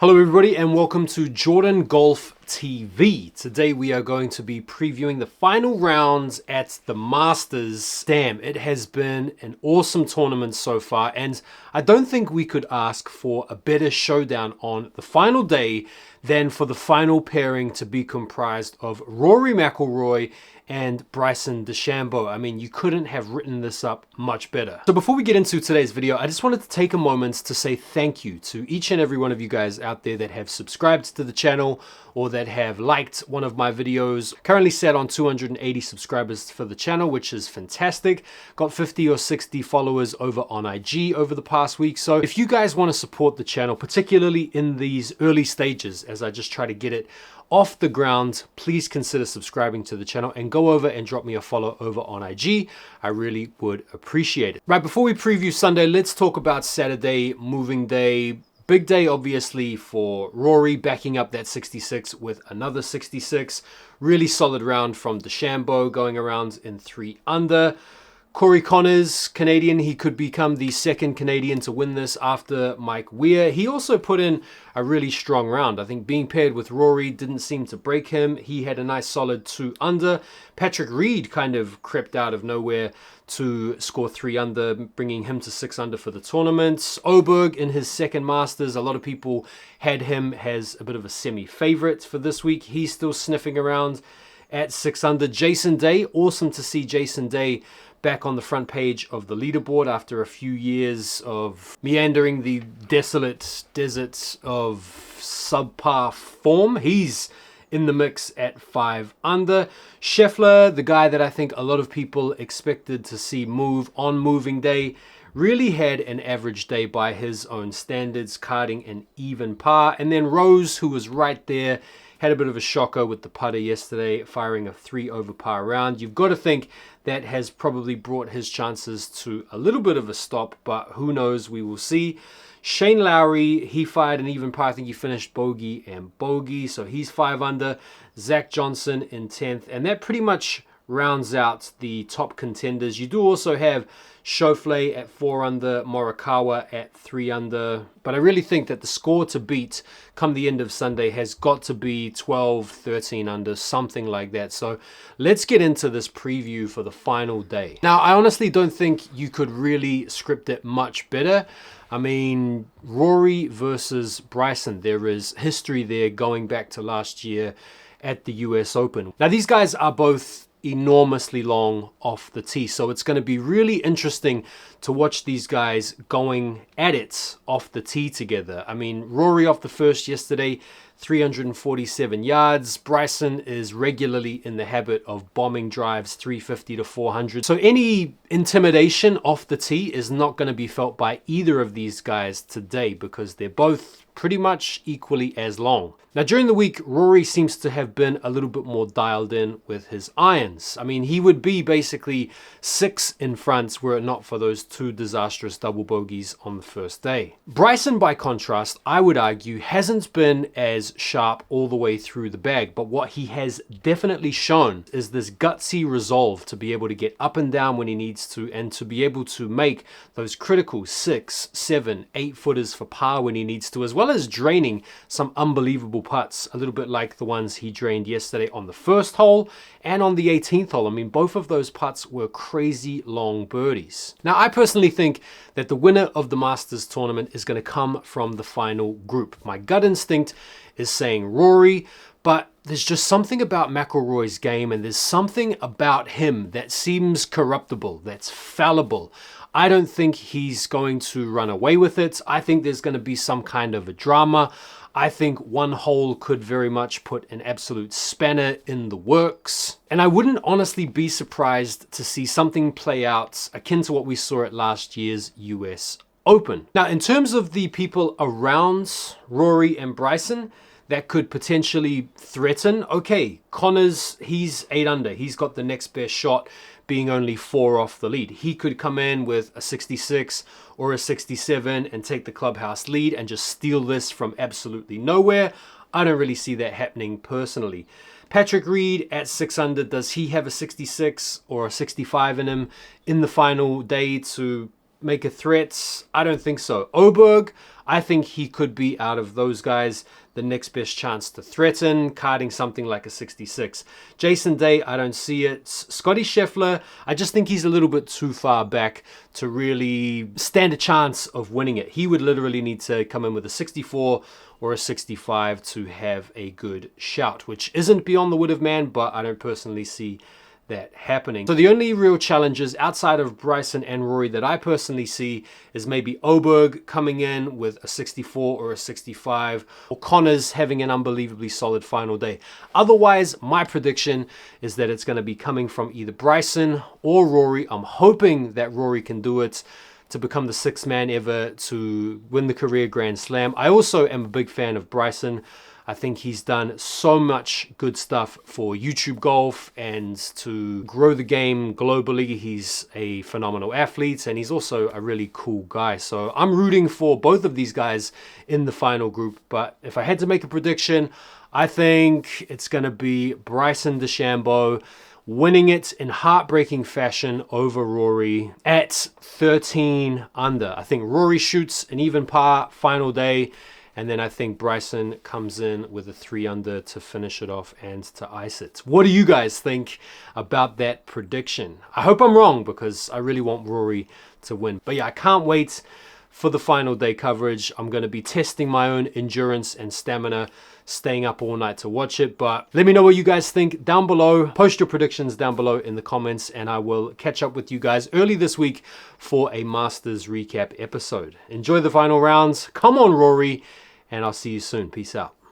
Hello everybody and welcome to Jordan Golf TV. Today we are going to be previewing the final rounds at the Masters. Damn, it has been an awesome tournament so far, and I don't think we could ask for a better showdown on the final day than for the final pairing to be comprised of Rory McIlroy and Bryson DeChambeau. I mean, you couldn't have written this up much better. So before we get into today's video, I just wanted to take a moment to say thank you to each and every one of you guys out there that have subscribed to the channel or that have liked one of my videos. Currently set on 280 subscribers for the channel, which is fantastic. Got 50 or 60 followers over on IG over the past week. So if you guys want to support the channel, particularly in these early stages, as I just try to get it off the ground, please consider subscribing to the channel and go over and drop me a follow over on IG. I really would appreciate it. Right, before we preview Sunday, let's talk about Saturday, moving day. Big day, obviously, for Rory, backing up that 66 with another 66. Really solid round from DeChambeau, going around in 3 under. Corey Connors, Canadian, he could become the second Canadian to win this after Mike Weir. He also put in a really strong round. I think being paired with Rory didn't seem to break him. He had a nice solid 2 under. Patrick Reed kind of crept out of nowhere to score 3 under, bringing him to 6 under for the tournament. Oberg in his second Masters, a lot of people had him as a bit of a semi-favorite for this week. He's still sniffing around at 6 under. Jason Day, awesome to see Jason Day back on the front page of the leaderboard after a few years of meandering the desolate deserts of subpar form. He's in the mix at 5 under. Scheffler, the guy that I think a lot of people expected to see move on moving day, really had an average day by his own standards, carding an even par. And then Rose, who was right there, had a bit of a shocker with the putter yesterday, firing a 3 over par round. You've got to think that has probably brought his chances to a little bit of a stop, but who knows, we will see. Shane Lowry, he fired an even par. I think he finished bogey and bogey, so he's 5 under. Zach Johnson in 10th, and that pretty much rounds out the top contenders. You do also have Schauffele at 4 under, Morikawa at 3 under, but I really think that the score to beat come the end of Sunday has got to be 12, 13 under, something like that. So let's get into this preview for the final day. Now, I honestly don't think you could really script it much better. I mean, Rory versus Bryson, there is history there going back to last year at the US Open. Now, these guys are both enormously long off the tee, so it's going to be really interesting to watch these guys going at it off the tee together. I mean, Rory off the first yesterday, 347 yards. Bryson is regularly in the habit of bombing drives 350 to 400. So any intimidation off the tee is not going to be felt by either of these guys today because they're both pretty much equally as long. Now, during the week, Rory seems to have been a little bit more dialed in with his irons. I mean, he would be basically 6 in front were it not for those 2 disastrous double bogeys on the first day. Bryson, by contrast, I would argue, hasn't been as sharp all the way through the bag, but what he has definitely shown is this gutsy resolve to be able to get up and down when he needs to, and to be able to make those critical 6, 7, 8 footers for par when he needs to, as well as draining some unbelievable putts, a little bit like the ones he drained yesterday on the first hole and on the 18th hole. I mean, both of those putts were crazy long birdies. Now, I personally think that the winner of the Masters tournament is going to come from the final group. My gut instinct is saying Rory, but there's just something about McIlroy's game, and there's something about him that seems corruptible, that's fallible. I don't think he's going to run away with it. I think there's going to be some kind of a drama. I think one hole could very much put an absolute spanner in the works. And I wouldn't honestly be surprised to see something play out akin to what we saw at last year's US Open. Now, in terms of the people around Rory and Bryson that could potentially threaten, okay, Connors, he's 8 under. He's got the next best shot, being only 4 off the lead. He could come in with a 66 or a 67 and take the clubhouse lead and just steal this from absolutely nowhere. I don't really see that happening personally. Patrick Reed at 6 under, does he have a 66 or a 65 in him in the final day to make a threat? I don't think so. Oberg, I think he could be, out of those guys, the next best chance to threaten, carding something like a 66. Jason Day, I don't see it. Scotty Scheffler, I just think he's a little bit too far back to really stand a chance of winning it. He would literally need to come in with a 64 or a 65 to have a good shout, which isn't beyond the wit of man, but I don't personally see that happening. So the only real challenges outside of Bryson and Rory that I personally see is maybe Oberg coming in with a 64 or a 65, or Connors having an unbelievably solid final day. Otherwise, my prediction is that it's going to be coming from either Bryson or Rory. I'm hoping that Rory can do it to become the 6th man ever to win the career Grand Slam. I also am a big fan of Bryson. I think he's done so much good stuff for YouTube golf and to grow the game globally. He's a phenomenal athlete and he's also a really cool guy. So I'm rooting for both of these guys in the final group. But if I had to make a prediction, I think it's going to be Bryson DeChambeau winning it in heartbreaking fashion over Rory at 13 under. I think Rory shoots an even par final day. And then I think Bryson comes in with a 3 under to finish it off and to ice it. What do you guys think about that prediction? I hope I'm wrong because I really want Rory to win. But yeah, I can't wait for the final day coverage. I'm going to be testing my own endurance and stamina, staying up all night to watch it. But let me know what you guys think down below. Post your predictions down below in the comments and I will catch up with you guys early this week for a Masters recap episode. Enjoy the final rounds. Come on, Rory. And I'll see you soon. Peace out.